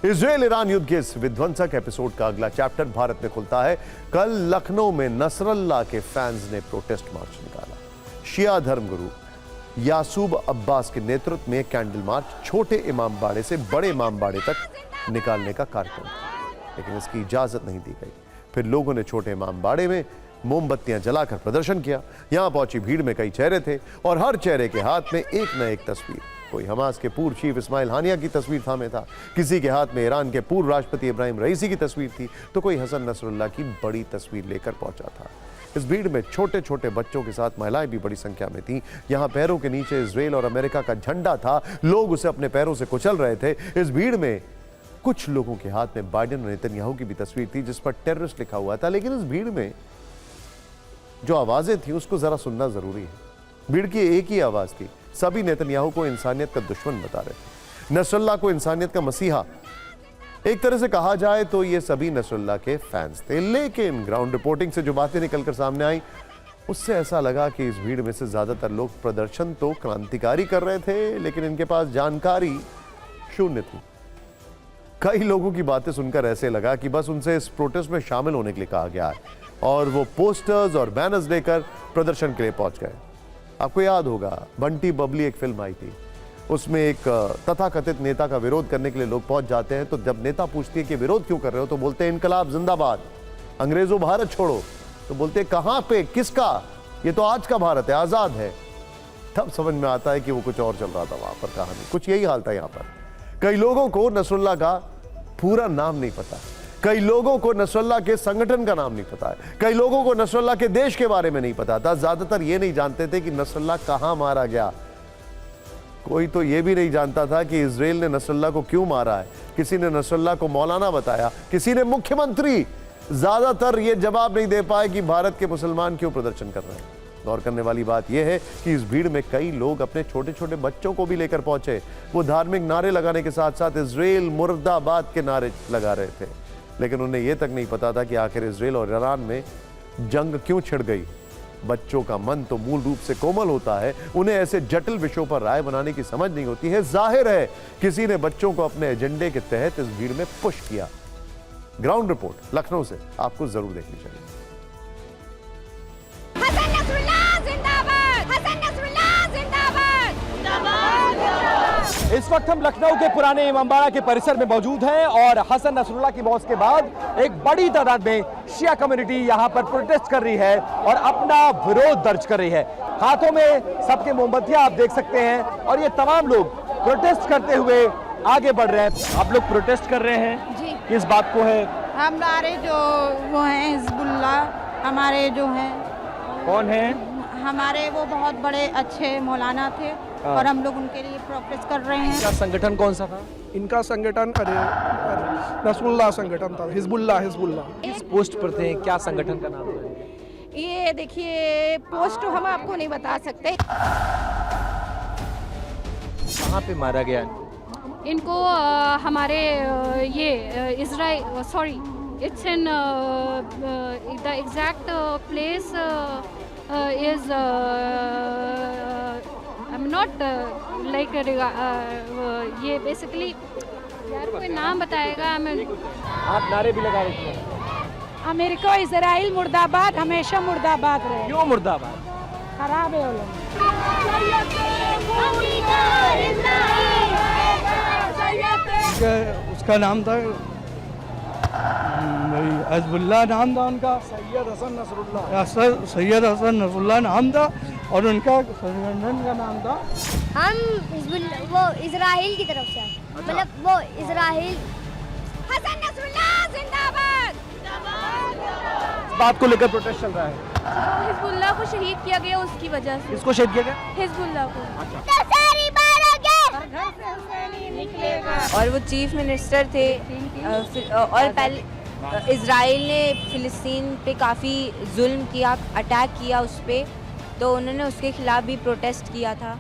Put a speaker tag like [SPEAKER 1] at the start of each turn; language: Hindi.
[SPEAKER 1] इजराइल ईरान युद्ध के इस विध्वंसक एपिसोड का अगला चैप्टर भारत में खुलता है। कल लखनऊ में नसरल्ला के फैंस ने प्रोटेस्ट मार्च निकाला। शिया धर्मगुरु यासूब अब्बास के नेतृत्व में कैंडल मार्च छोटे इमामबाड़े से बड़े इमामबाड़े तक निकालने का कार्यक्रम था, लेकिन इसकी इजाजत नहीं दी गई। फिर लोगों ने छोटे इमामबाड़े में मोमबत्तियां जलाकर प्रदर्शन किया। यहां पहुंची भीड़ में कई चेहरे थे और हर चेहरे के हाथ में एक न एक तस्वीर। कोई हमास के पूर्व चीफ इस्माइल हानिया की तस्वीर थामे था, किसी के हाथ में ईरान के पूर्व राष्ट्रपति इब्राहिम रईसी की तस्वीर थी, तो कोई हसन नसरुल्लाह की बड़ी तस्वीर लेकर पहुंचा था। इस भीड़ में छोटे छोटे बच्चों के साथ महिलाएं भी बड़ी संख्या में थीं। यहां पैरों के नीचे इजराइल और अमेरिका का झंडा था, लोग उसे अपने पैरों से कुचल रहे थे। इस भीड़ में कुछ लोगों के हाथ में बाइडेन और नेतन्याहू की भी तस्वीर थी जिस पर टेररिस्ट लिखा हुआ था। लेकिन इस भीड़ में जो आवाजें थी उसको जरा सुनना जरूरी है। भीड़ की एक ही आवाज थी, सभी नेतन्याहू को इंसानियत का दुश्मन बता रहे थे, नसरुल्लाह को इंसानियत का मसीहा। एक तरह से कहा जाए तो ये सभी नसरुल्लाह के फैंस थे। लेकिन ग्राउंड रिपोर्टिंग से जो बातें निकलकर सामने आई उससे ऐसा लगा कि इस भीड़ में से ज्यादातर लोग प्रदर्शन तो क्रांतिकारी कर रहे थे, लेकिन इनके पास जानकारी शून्य थी। कई लोगों की बातें सुनकर ऐसे लगा कि बस उनसे इस प्रोटेस्ट में शामिल होने के लिए कहा गया है और वो पोस्टर्स और बैनर्स लेकर प्रदर्शन के लिए पहुंच गए। आपको याद होगा बंटी बबली एक फिल्म आई थी, उसमें एक तथाकथित नेता का विरोध करने के लिए लोग पहुंच जाते हैं, तो जब नेता पूछती है कि विरोध क्यों कर रहे हो तो बोलते हैं इनकलाब जिंदाबाद, अंग्रेजों भारत छोड़ो। तो बोलते हैं कहां पे, किसका, ये तो आज का भारत है, आजाद है। तब समझ में आता है कि वो कुछ और चल रहा था वहां पर, कहानी कुछ यही हाल था। यहां पर कई लोगों को नसरुल्लाह का पूरा नाम नहीं पता, कई लोगों को नसरुल्लाह के संगठन का नाम नहीं पता है, कई लोगों को नसरुल्लाह के देश के बारे में नहीं पता था। ज्यादातर ये नहीं जानते थे कि नसरुल्लाह कहां मारा गया। कोई तो ये भी नहीं जानता था कि इजराइल ने नसरुल्लाह को क्यों मारा है। किसी ने नसरुल्लाह को मौलाना बताया, किसी ने मुख्यमंत्री। ज्यादातर ये जवाब नहीं दे पाए कि भारत के मुसलमान क्यों प्रदर्शन कर रहे हैं। गौर करने वाली बात यह है कि इस भीड़ में कई लोग अपने छोटे छोटे बच्चों को भी लेकर पहुंचे। वो धार्मिक नारे लगाने के साथ साथ इजराइल मुर्दाबाद के नारे लगा रहे थे, लेकिन उन्हें यह तक नहीं पता था कि आखिर इजराइल और ईरान में जंग क्यों छिड़ गई। बच्चों का मन तो मूल रूप से कोमल होता है, उन्हें ऐसे जटिल विषयों पर राय बनाने की समझ नहीं होती है। जाहिर है किसी ने बच्चों को अपने एजेंडे के तहत इस भीड़ में पुश किया। ग्राउंड रिपोर्ट लखनऊ से आपको जरूर देखनी चाहिए।
[SPEAKER 2] इस वक्त हम लखनऊ के पुराने इमामबाड़ा के परिसर में मौजूद हैं और हसन नसरुल्लाह की मौत के बाद एक बड़ी तादाद में शिया कम्युनिटी यहां पर प्रोटेस्ट कर रही है और अपना विरोध दर्ज कर रही है। हाथों में सबके मोमबत्तियां आप देख सकते हैं और ये तमाम लोग प्रोटेस्ट करते हुए आगे बढ़ रहे हैं। आप लोग प्रोटेस्ट कर रहे हैं
[SPEAKER 3] जी,
[SPEAKER 2] किस बात को है?
[SPEAKER 3] हमारे जो वो हैं हिजबुल्लाह, हमारे जो हैं,
[SPEAKER 2] कौन है?
[SPEAKER 3] हमारे वो बहुत बड़े अच्छे मौलाना थे और हम लोग उनके लिए प्रोटेस्ट कर रहे हैं।
[SPEAKER 2] क्या संगठन कौन सा था?
[SPEAKER 4] इनका संगठन अरे नसरुल्लाह संगठन था, हिजबुल्लाह।
[SPEAKER 2] किस पोस्ट पर थे, क्या संगठन का नाम है?
[SPEAKER 3] ये देखिए पोस्ट हम आपको नहीं बता सकते।
[SPEAKER 2] कहाँ पे मारा गया?
[SPEAKER 5] इनको हमारे ये Israel, sorry it's in the exact place is I am not like ये बेसिकली यार कोई नाम बताएगा।
[SPEAKER 2] आप नारे भी लगा रहे थे।
[SPEAKER 3] अमेरिका इजराइल मुर्दाबाद, हमेशा मुर्दाबाद रहे।
[SPEAKER 2] क्यों मुर्दाबाद?
[SPEAKER 3] खराब है वो लोग।
[SPEAKER 4] उसका नाम था हिजबुल्लाह, नाम था उनका सैयद हसन नसरुल्लाह नाम था और उनका संगठन का नाम था।
[SPEAKER 6] हम वो इजराइल की तरफ से, मतलब वो इजराइल।
[SPEAKER 3] हसन नसरुल्लाह जिंदाबाद।
[SPEAKER 2] इस बात को लेकर प्रोटेस्ट चल रहा है।
[SPEAKER 5] हिजबुल्लाह को शहीद किया गया उसकी वजह से।
[SPEAKER 2] इसको शहीद किया गया?
[SPEAKER 5] हिजबुल्लाह को।
[SPEAKER 7] और वो चीफ मिनिस्टर थे और पहले इजराइल ने फ़िलिस्तीन पे काफ़ी जुल्म किया, अटैक किया उस पर, तो उन्होंने उसके खिलाफ भी प्रोटेस्ट किया था।